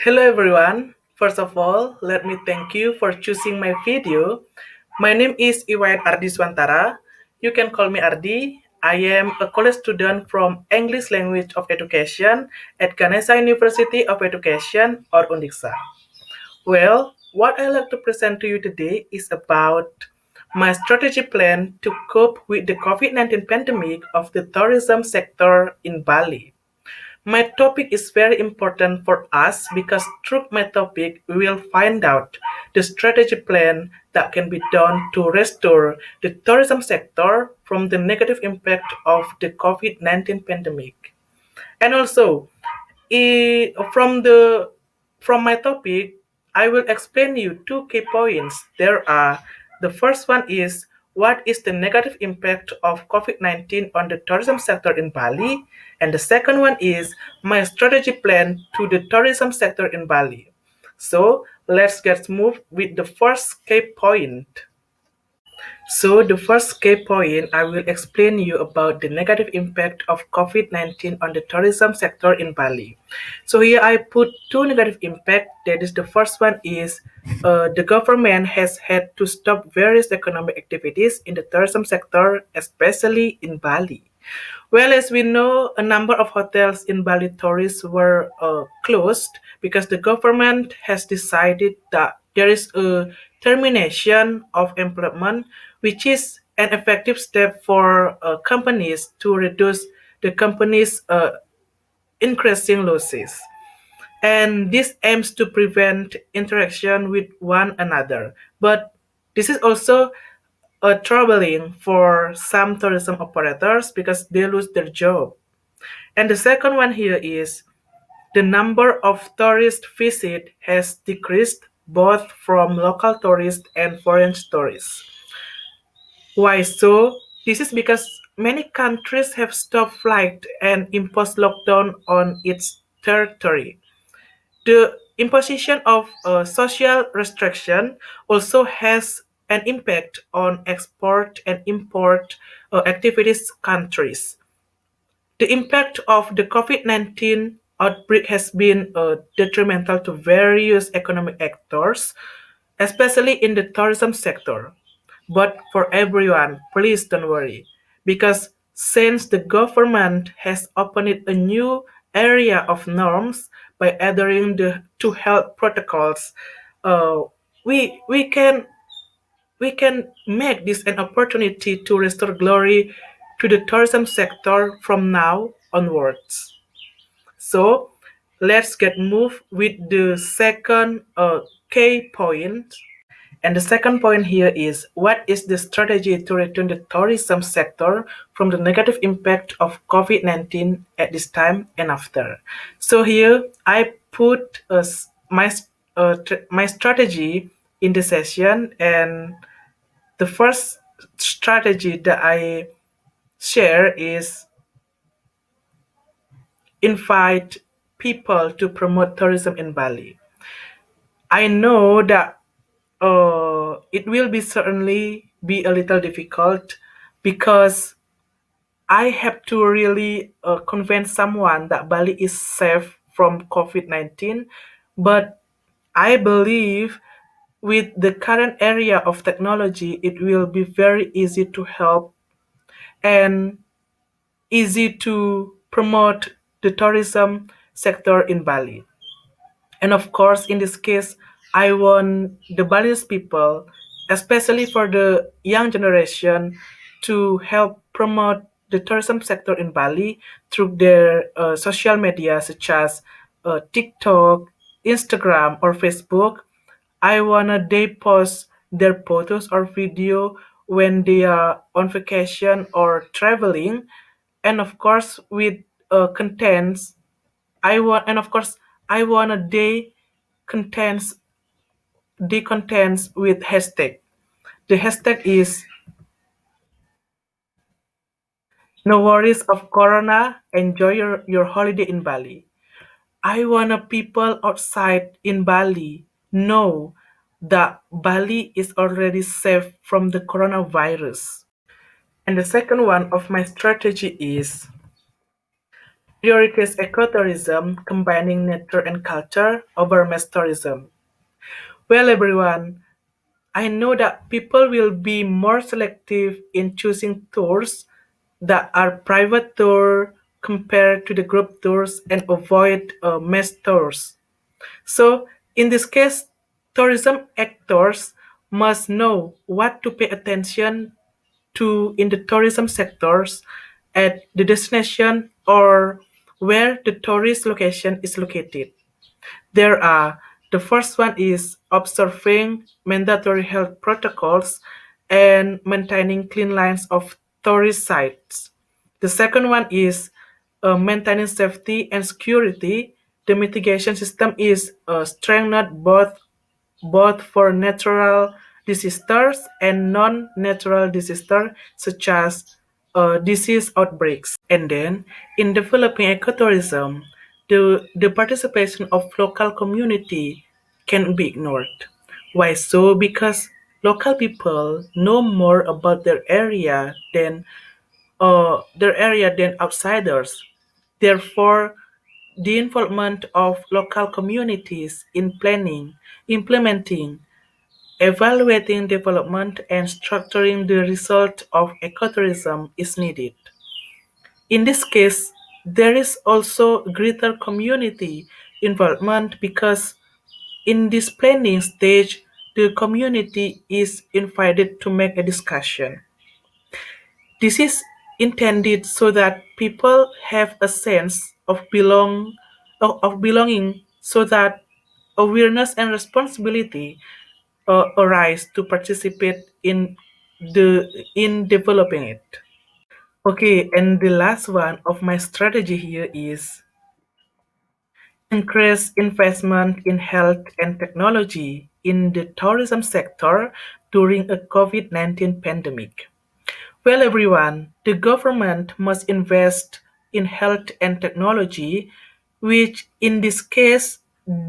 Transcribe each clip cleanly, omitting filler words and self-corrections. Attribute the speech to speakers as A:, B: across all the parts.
A: Hello everyone. First of all, let me thank you for choosing my video. My name is Iwan Ardi Swantara. You can call me Ardi. I am a college student from English Language of Education at Ganesha University of Education or UNDIXA. Well, what I like to present to you today is about my strategy plan to cope with the COVID-19 pandemic of the tourism sector in Bali. My topic is very important for us because through my topic we will find out the strategy plan that can be done to restore the tourism sector from the negative impact of the COVID-19 pandemic. And also, from my topic, I will explain you two key points. The first one is what is the negative impact of COVID-19 on the tourism sector in Bali, and the second one is my strategy plan to the tourism sector in Bali. So let's get moved with the first key point. So the first key point, I will explain you about the negative impact of COVID-19 on the tourism sector in Bali. So here I put two negative impact. That is, the first one is the government has had to stop various economic activities in the tourism sector, especially in Bali. Well, as we know, a number of hotels in Bali tourists were closed because the government has decided that there is a termination of employment, which is an effective step for companies to reduce the company's increasing losses. And this aims to prevent interaction with one another. But this is also troubling for some tourism operators because they lose their job. And the second one here is the number of tourist visit has decreased both from local tourists and foreign tourists. Why so? This is because many countries have stopped flight and imposed lockdown on its territory. The imposition of social restriction also has an impact on export and import activities countries. The impact of the COVID-19 outbreak has been detrimental to various economic actors, especially in the tourism sector. But for everyone, please don't worry, because since the government has opened a new area of norms by adhering to health protocols, uh, we can make this an opportunity to restore glory to the tourism sector from now onwards. So let's get moved with the second key point. And the second point here is what is the strategy to return the tourism sector from the negative impact of COVID-19 at this time and after. So here I put my strategy in the session, and the first strategy that I share is invite people to promote tourism in Bali. I know that it will be certainly be a little difficult because I have to really convince someone that Bali is safe from COVID-19. But I believe with the current area of technology, it will be very easy to help and easy to promote the tourism sector in Bali. And of course, in this case, I want the Balinese people, especially for the young generation, to help promote the tourism sector in Bali through their social media such as TikTok, Instagram, or Facebook. I wanna they post their photos or video when they are on vacation or traveling, and of course with contents and of course I want a contains contents with hashtag. The hashtag is no worries of corona, enjoy your holiday in Bali. I wanna people outside in Bali know that Bali is already safe from the coronavirus. And the second one of my strategy is prioritize ecotourism, combining nature and culture over mass tourism. Well, everyone, I know that people will be more selective in choosing tours that are private tour compared to the group tours and avoid mass tours. So, in this case, tourism actors must know what to pay attention to in the tourism sectors at the destination or where the tourist location is located. There are the first one is observing mandatory health protocols and maintaining clean lines of tourist sites. The second one is maintaining safety and security. The mitigation system is strengthened both for natural disasters and non-natural disasters such as disease outbreaks. And then in developing ecotourism, the participation of local community can be ignored. Why so? Because local people know more about their area than outsiders. Therefore, the involvement of local communities in planning, implementing, evaluating development, and structuring the result of ecotourism is needed. In this case, there is also greater community involvement because in this planning stage, the community is invited to make a discussion. This is intended so that people have a sense of belonging so that awareness and responsibility arise to participate in developing it. Okay, and the last one of my strategy here is increase investment in health and technology in the tourism sector during a COVID-19 pandemic. Well, everyone, the government must invest in health and technology, which in this case,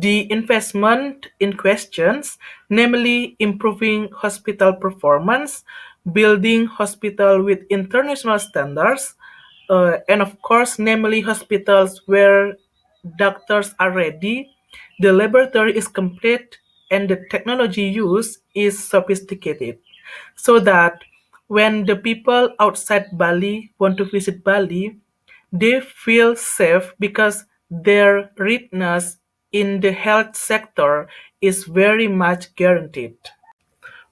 A: the investment in questions, namely improving hospital performance, building hospital with international standards, and of course, namely hospitals where doctors are ready, the laboratory is complete, and the technology used is sophisticated so that when the people outside Bali want to visit Bali, they feel safe because their readiness in the health sector is very much guaranteed.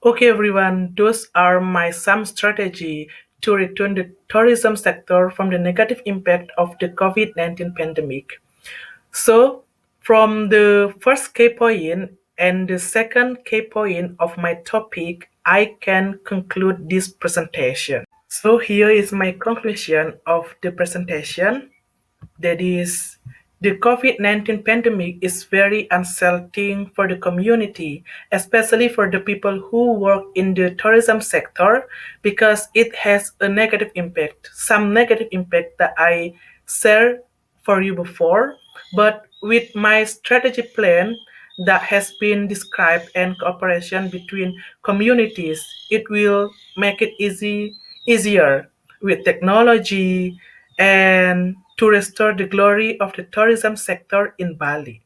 A: Okay, everyone, those are my some strategy to return the tourism sector from the negative impact of the COVID-19 pandemic. So, from the first key point and the second key point of my topic, I can conclude this presentation. So, here is my conclusion of the presentation. That is, the COVID-19 pandemic is very unsettling for the community, especially for the people who work in the tourism sector, because it has a negative impact, some negative impact that I shared for you before. But with my strategy plan that has been described and cooperation between communities, it will make it easier with technology and to restore the glory of the tourism sector in Bali.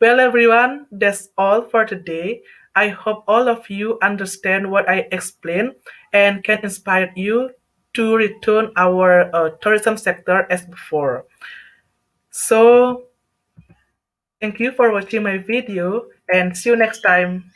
A: Well, everyone, that's all for today. I hope all of you understand what I explained and can inspire you to return our tourism sector as before. So, thank you for watching my video and see you next time.